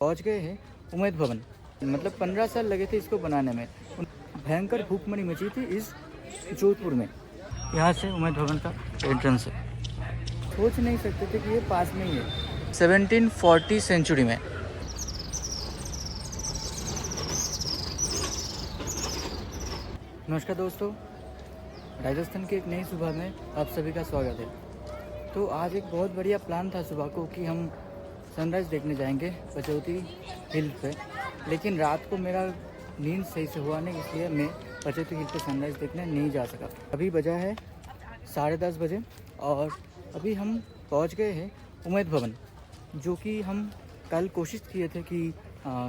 पहुंच गए हैं उम्मेद भवन। मतलब 15 साल लगे थे इसको बनाने में। भयंकर भूखमरी मची थी इस जोधपुर में। यहाँ से उम्मेद भवन का एंट्रेंस है। सोच नहीं सकते थे कि ये पास में ही है। 1740 सेंचुरी में। नमस्कार दोस्तों, राजस्थान की एक नई सुबह में आप सभी का स्वागत है। तो आज एक बहुत बढ़िया प्लान था सुबह को कि हम सनराइज़ देखने जाएंगे पचौती हिल पे, लेकिन रात को मेरा नींद सही से हुआ नहीं, इसलिए मैं पचौती हिल पे सनराइज़ देखने नहीं जा सका। अभी बजा है 10:30 बजे और अभी हम पहुंच गए हैं उम्मेद भवन, जो कि हम कल कोशिश किए थे कि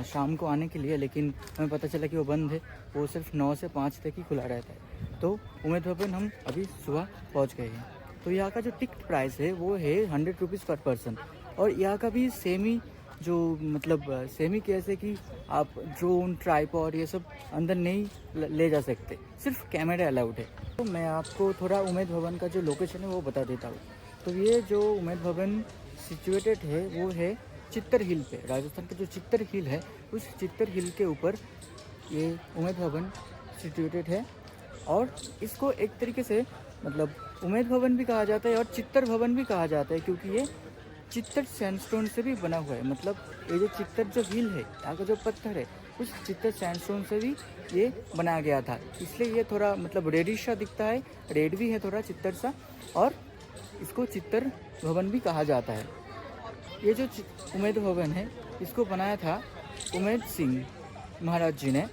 शाम को आने के लिए, लेकिन हमें पता चला कि वो बंद है। वो सिर्फ 9 से 5 तक ही खुला रहता है। तो उम्मेद भवन हम अभी सुबह पहुंच गए हैं। तो यहाँ का जो टिकट प्राइस है वो है 100 रुपीज़ पर पर्सन। और यहाँ का भी सेमी सेमी कैसे कि आप ड्रोन, ट्राइपॉड ये सब अंदर नहीं ले जा सकते, सिर्फ कैमरा अलाउड है। तो मैं आपको थोड़ा उम्मेद भवन का जो लोकेशन है वो बता देता हूँ। तो ये जो उम्मेद भवन सिचुएटेड है वो है चित्तर हिल पे। राजस्थान का जो चित्तर हिल है, उस चित्तर हिल के ऊपर ये उम्मेद भवन सिचुएटेड है। और इसको एक तरीके से उम्मेद भवन भी कहा जाता है और चित्तर भवन भी कहा जाता है, क्योंकि ये चित्तर सैंडस्टोन से भी बना हुआ है। ये जो चित्तर जो हिल है, यहाँ का जो पत्थर है, उस चित्तर सैंडस्टोन से भी ये बनाया गया था, इसलिए ये थोड़ा रेडिश सा दिखता है। रेड भी है थोड़ा चित्तर सा, और इसको चित्तर भवन भी कहा जाता है। ये जो उम्मेद भवन है, इसको बनाया था उम्मेद सिंह महाराज जी ने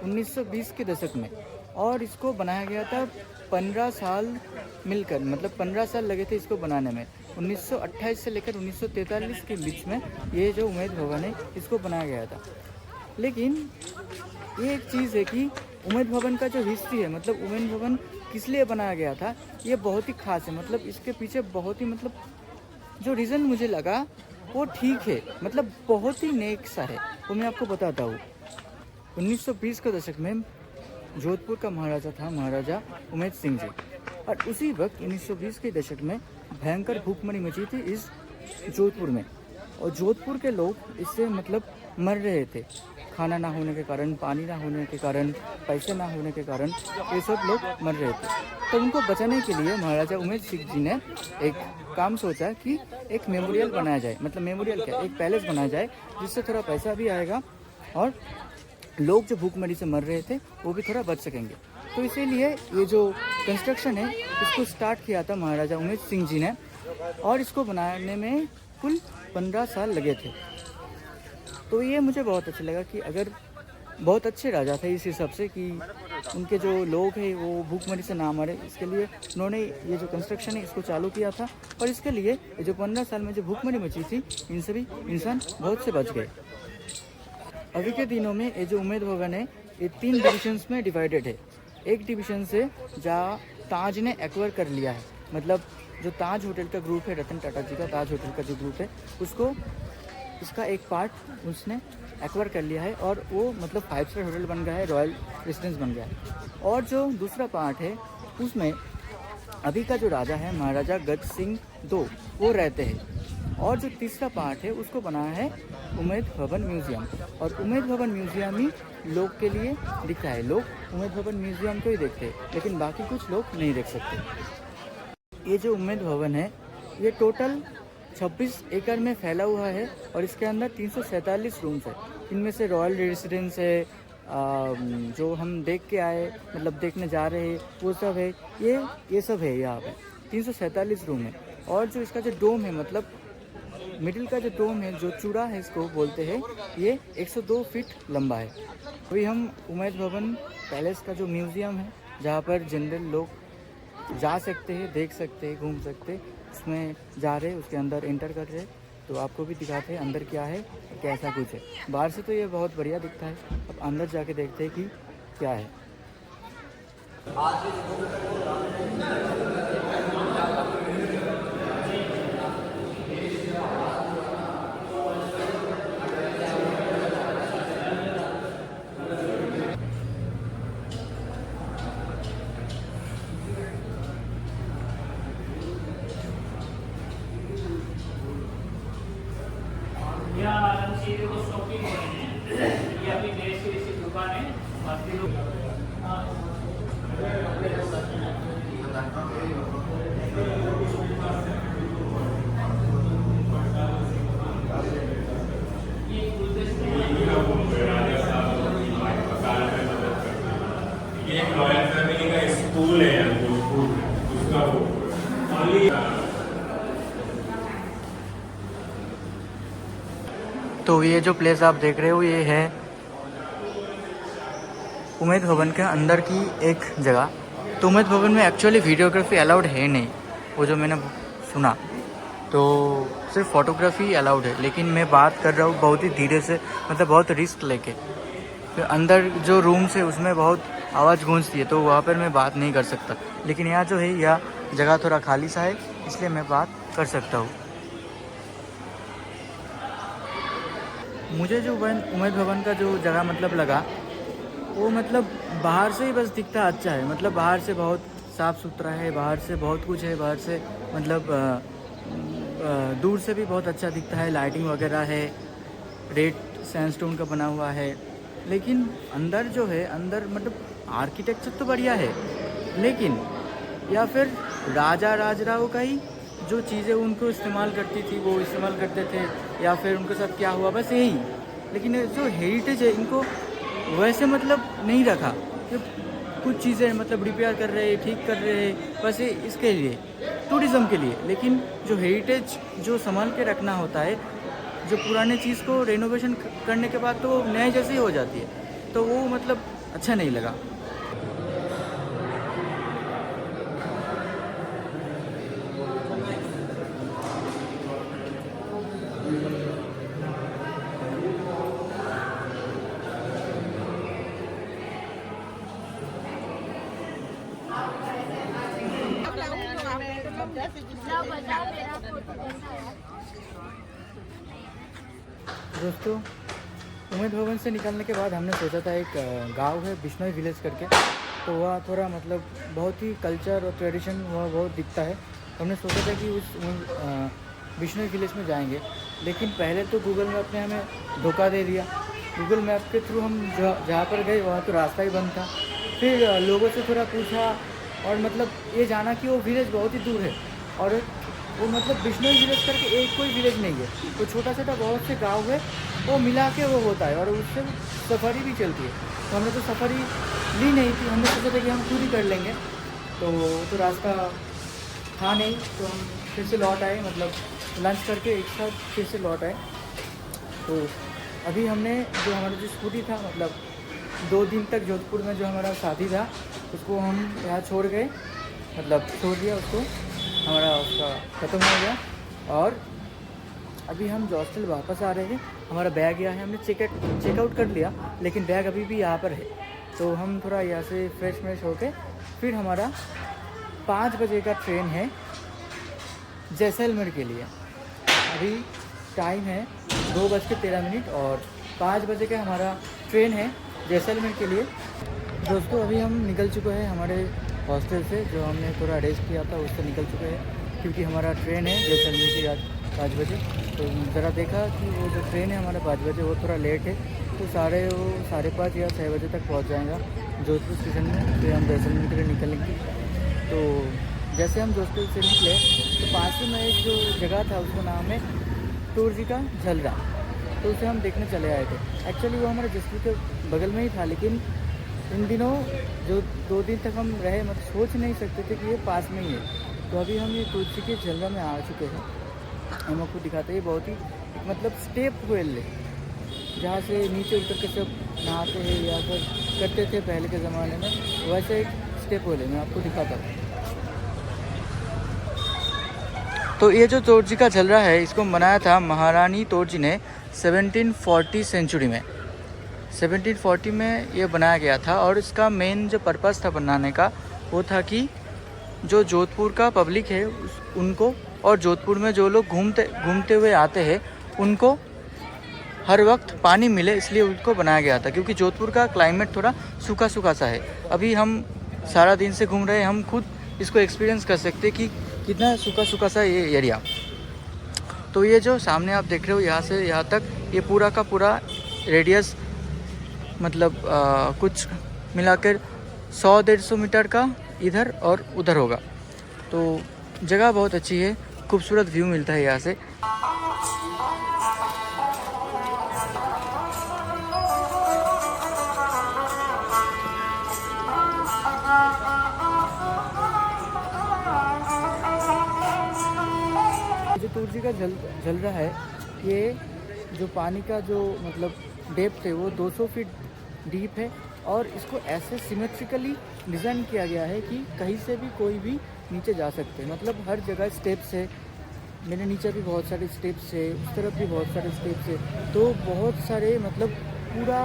1920 के दशक में, और इसको बनाया गया था 15 साल मिलकर। 15 साल लगे थे इसको बनाने में। 1928 से लेकर 1943 के बीच में ये जो उम्मेद भवन है, इसको बनाया गया था। लेकिन ये एक चीज़ है कि उम्मेद भवन का जो हिस्ट्री है, उम्मेद भवन किस लिए बनाया गया था, ये बहुत ही खास है। इसके पीछे बहुत ही जो रीज़न मुझे लगा वो ठीक है, बहुत ही नेक सा है। वो मैं आपको बताता हूँ। 1920 के दशक में जोधपुर का महाराजा था महाराजा उम्मेद सिंह जी, और उसी वक्त 1920 के दशक में भयंकर भूखमरी मची थी इस जोधपुर में। और जोधपुर के लोग इससे मर रहे थे, खाना ना होने के कारण, पानी ना होने के कारण, पैसे ना होने के कारण ये सब लोग मर रहे थे। तो उनको बचाने के लिए महाराजा उम्मेद सिंह जी ने एक काम सोचा कि एक मेमोरियल बनाया जाए। मेमोरियल क्या, एक पैलेस बनाया जाए, जिससे थोड़ा पैसा भी आएगा और लोग जो भूखमरी से मर रहे थे वो भी थोड़ा बच सकेंगे। तो इसीलिए ये जो कंस्ट्रक्शन है, इसको स्टार्ट किया था महाराजा उम्मेद सिंह जी ने, और इसको बनाने में कुल 15 साल लगे थे। तो ये मुझे बहुत अच्छा लगा कि अगर बहुत अच्छे राजा थे इस हिसाब से कि उनके जो लोग हैं वो भूखमरी से ना मरे, इसके लिए उन्होंने ये जो कंस्ट्रक्शन है इसको चालू किया था। और इसके लिए ये जो 15 साल में जो भूखमरी मची थी, इन सभी इंसान बहुत से बच गए। अभी के दिनों में ये जो उम्मेद भवन है, ये 3 डिविजन्स में डिवाइडेड है। एक डिवीजन से जहाँ ताज ने एक्वायर कर लिया है, जो ताज होटल का ग्रुप है, रतन टाटा जी का ताज होटल का जो ग्रुप है, उसको इसका एक पार्ट उसने एक्वायर कर लिया है, और वो 5 स्टार होटल बन गया है, रॉयल रेसिडेंस बन गया है। और जो दूसरा पार्ट है, उसमें अभी का जो राजा है महाराजा गज सिंह II, वो रहते हैं। और जो तीसरा पार्ट है, उसको बनाया है उम्मेद भवन म्यूज़ियम, और उम्मेद भवन म्यूज़ियम ही लोग के लिए दिखता है। लोग उम्मेद भवन म्यूज़ियम को ही देखते हैं, लेकिन बाकी कुछ लोग नहीं देख सकते। ये जो उम्मेद भवन है, ये टोटल 26 एकड़ में फैला हुआ है, और इसके अंदर 347 रूम्स है। इनमें से रॉयल रेसिडेंस है, जो हम देख के आए, देखने जा रहे हैं, वो सब है। ये सब है यहाँ पे 347 रूम है। और जो इसका जो डोम है, मिडिल का जो डोम है, जो चूड़ा है इसको बोलते हैं, ये 102 फीट लंबा है। अभी हम उम्मेद भवन पैलेस का जो म्यूज़ियम है, जहाँ पर जनरल लोग जा सकते हैं, देख सकते हैं, घूम सकते हैं, उसमें जा रहे हैं, उसके अंदर एंटर कर रहे हैं। तो आपको भी दिखाते हैं अंदर क्या है, कैसा कुछ है। बाहर से तो ये बहुत बढ़िया दिखता है, अब अंदर जाके देखते हैं कि क्या है। ये एक रॉयल फैमिली का स्कूल है जोधपुर, उसका वो only तो ये जो प्लेस आप देख रहे हो ये है उम्मेद भवन के अंदर की एक जगह। तो उम्मेद भवन में एक्चुअली वीडियोग्राफी अलाउड है नहीं, वो जो मैंने सुना, तो सिर्फ फोटोग्राफी अलाउड है। लेकिन मैं बात कर रहा हूँ बहुत ही धीरे से, मतलब बहुत रिस्क लेके। फिर अंदर जो रूम्स है उसमें बहुत आवाज़ गूंजती है, तो वहाँ पर मैं बात नहीं कर सकता। लेकिन यहाँ जो है यह जगह थोड़ा खाली सा है, इसलिए मैं बात कर सकता हूँ। मुझे जो उम्मेद भवन का जो जगह मतलब लगा, वो मतलब बाहर से ही बस दिखता अच्छा है। मतलब बाहर से बहुत साफ़ सुथरा है, बाहर से बहुत कुछ है, बाहर से मतलब दूर से भी बहुत अच्छा दिखता है। लाइटिंग वगैरह है, रेड सैंडस्टोन का बना हुआ है। लेकिन अंदर जो है, अंदर मतलब आर्किटेक्चर तो बढ़िया है, लेकिन या फिर राजा राजराव का ही जो चीज़ें उनको इस्तेमाल करती थी वो इस्तेमाल करते थे, या फिर उनके साथ क्या हुआ बस यही। लेकिन जो हेरिटेज है इनको वैसे मतलब नहीं रखा, कि कुछ चीज़ें मतलब रिपेयर कर रहे, ठीक कर रहे, बस ये इसके लिए, टूरिज़्म के लिए। लेकिन जो हेरिटेज जो संभाल के रखना होता है, जो पुराने चीज़ को रेनोवेशन करने के बाद तो वो नए जैसे ही हो जाती है, तो वो मतलब अच्छा नहीं लगा। दोस्तों, उम्मेद भवन से निकलने के बाद हमने सोचा था एक गांव है बिश्नोई विलेज करके, तो वह थोड़ा मतलब बहुत ही कल्चर और ट्रेडिशन वह बहुत दिखता है। हमने सोचा था कि उस बिश्नोई विलेज में जाएंगे। लेकिन पहले तो गूगल मैप ने हमें धोखा दे दिया। गूगल मैप के थ्रू हम जहाँ पर गए वहाँ तो रास्ता ही बंद था। फिर लोगों से थोड़ा पूछा और मतलब ये जाना कि वो विलेज बहुत ही दूर है, और वो मतलब बिश्नोई विलेज करके एक कोई विलेज नहीं है, तो छोटा छोटा बहुत से गांव है, वो मिला के वो होता है, और उससे सफारी भी चलती है। तो हमने तो सफारी ली नहीं थी, हमने सोचा था कि हम खुद ही कर लेंगे। तो रास्ता था नहीं, तो हम फिर से लौट आए, मतलब लंच करके एक साथ फिर से लौट आए। तो अभी हमने जो हमारा जो स्कूटी था, मतलब 2 दिन तक जोधपुर में जो हमारा साथी था उसको हम यहाँ छोड़ गए, मतलब छोड़ दिया उसको, हमारा उसका ख़त्म हो गया। और अभी हम हॉस्टल वापस आ रहे हैं। हमारा बैग यहाँ है, हमने चेकआउट कर लिया, लेकिन बैग अभी भी यहाँ पर है। तो हम थोड़ा यहाँ से फ्रेश होके फिर हमारा 5 बजे का ट्रेन है जैसलमेर के लिए। अभी टाइम है 2:13 और 5 बजे का हमारा ट्रेन है जैसलमेर के लिए। दोस्तों, अभी हम निकल चुके हैं हमारे हॉस्टल से, जो हमने थोड़ा रेस्ट किया था उससे निकल चुके हैं, क्योंकि हमारा ट्रेन है जैसलमेर की आज 5 बजे। तो ज़रा देखा कि वो जो ट्रेन है हमारा 5 बजे वो थोड़ा लेट है, तो 5:30 या 6 बजे तक पहुंच जाएगा जोधपुर स्टेशन में। फिर हम जैसलमेर के लिए निकलेंगे। तो जैसे हम जोधपुर से निकले तो पास ही में एक जो जगह था उसका नाम है टूरजी का झलरा, तो उसे हम देखने चले आए थे। एक्चुअली वो हमारे जसपुर के बगल में ही था, लेकिन इन दिनों जो 2 दिन तक हम रहे, मतलब सोच नहीं सकते थे कि ये पास में ही है। तो अभी हम ये तुलसी के झलरा में आ चुके हैं। हम आपको दिखाते हैं, बहुत ही मतलब स्टेप वेल है, जहाँ से नीचे उतर के सब नहाते हैं या फिर करते थे पहले के ज़माने में, वैसे एक स्टेप वेल है। मैं आपको दिखाता हूँ। तो ये जो तोरजी का झलरा है, इसको बनाया था महारानी तोरजी ने 1740 सेंचुरी में। 1740 में ये बनाया गया था, और इसका मेन जो पर्पस था बनाने का वो था कि जो जोधपुर का पब्लिक है उनको, और जोधपुर में जो लोग घूमते हुए आते हैं उनको हर वक्त पानी मिले, इसलिए उसको बनाया गया था। क्योंकि जोधपुर का क्लाइमेट थोड़ा सूखा सा है। अभी हम सारा दिन से घूम रहे हैं, हम खुद इसको एक्सपीरियंस कर सकते हैं कि कितना सूखा सा ये एरिया। तो ये जो सामने आप देख रहे हो, यहाँ से यहाँ तक ये पूरा का पूरा रेडियस मतलब कुछ मिलाकर 100-150 मीटर का इधर और उधर होगा। तो जगह बहुत अच्छी है, खूबसूरत व्यू मिलता है यहाँ से। जो तुलसी का जल रहा है, ये जो पानी का जो मतलब डेप्थ है वो 200 फीट डीप है और इसको ऐसे सिमेट्रिकली डिज़ाइन किया गया है कि कहीं से भी कोई भी नीचे जा सकते हैं। मतलब हर जगह स्टेप्स है, मेरे नीचे भी बहुत सारे स्टेप्स है, उस तरफ भी बहुत सारे स्टेप्स है। तो बहुत सारे मतलब पूरा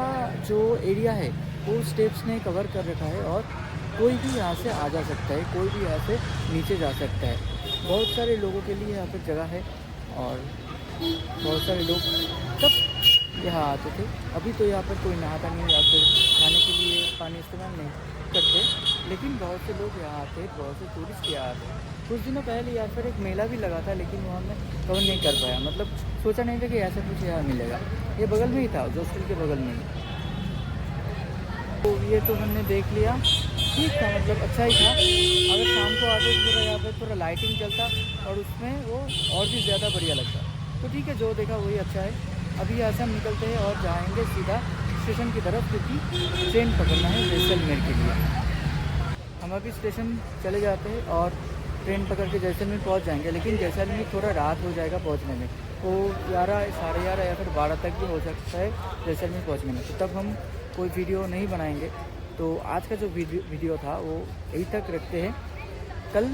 जो एरिया है वो स्टेप्स ने कवर कर रखा है और कोई भी यहाँ से आ जा सकता है, कोई भी यहाँ से नीचे जा सकता है। बहुत सारे लोगों के लिए यहाँ पर जगह है और बहुत सारे लोग तब यहाँ आते थे। अभी तो यहाँ पर कोई नहाता नहीं या फिर खाने के लिए पानी इस्तेमाल नहीं करते, लेकिन बहुत से लोग यहाँ आते हैं, बहुत से टूरिस्ट यहाँ आते हैं। कुछ दिनों पहले यहाँ पर एक मेला भी लगा था, लेकिन वहाँ मैं कवर नहीं कर पाया। मतलब सोचा नहीं था कि ऐसा कुछ यहाँ मिलेगा। ये बगल में ही था, जोस्टल के बगल में ही। तो ये तो हमने देख लिया, ठीक था, मतलब अच्छा ही था। अगर शाम को आते पूरा यहाँ पे थोड़ा लाइटिंग चलता और उसमें वो और भी ज़्यादा बढ़िया लगता। तो ठीक है, जो देखा वही अच्छा है। अभी यहाँ से हम निकलते हैं और जाएंगे सीधा स्टेशन की तरफ, क्योंकि ट्रेन पकड़ना है जैसलमेर के लिए। हम अभी स्टेशन चले जाते हैं और ट्रेन पकड़ के जैसलमेर पहुँच जाएंगे, लेकिन जैसलमेर थोड़ा रात हो जाएगा पहुँचने में। तो 11, साढ़े 11 या फिर 12 तक भी हो सकता है जैसलमेर पहुँचने में। तो तब हम कोई वीडियो नहीं बनाएंगे। तो आज का जो वीडियो था वो यहीं तक रखते हैं। कल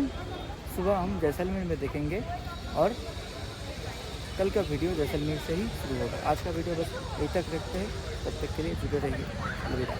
सुबह हम जैसलमेर में देखेंगे और कल का वीडियो जैसलमेर से ही शुरू होगा। आज का वीडियो बस यहीं तक रखते हैं। तब तक के लिए जुड़े रहिए। अलविदा।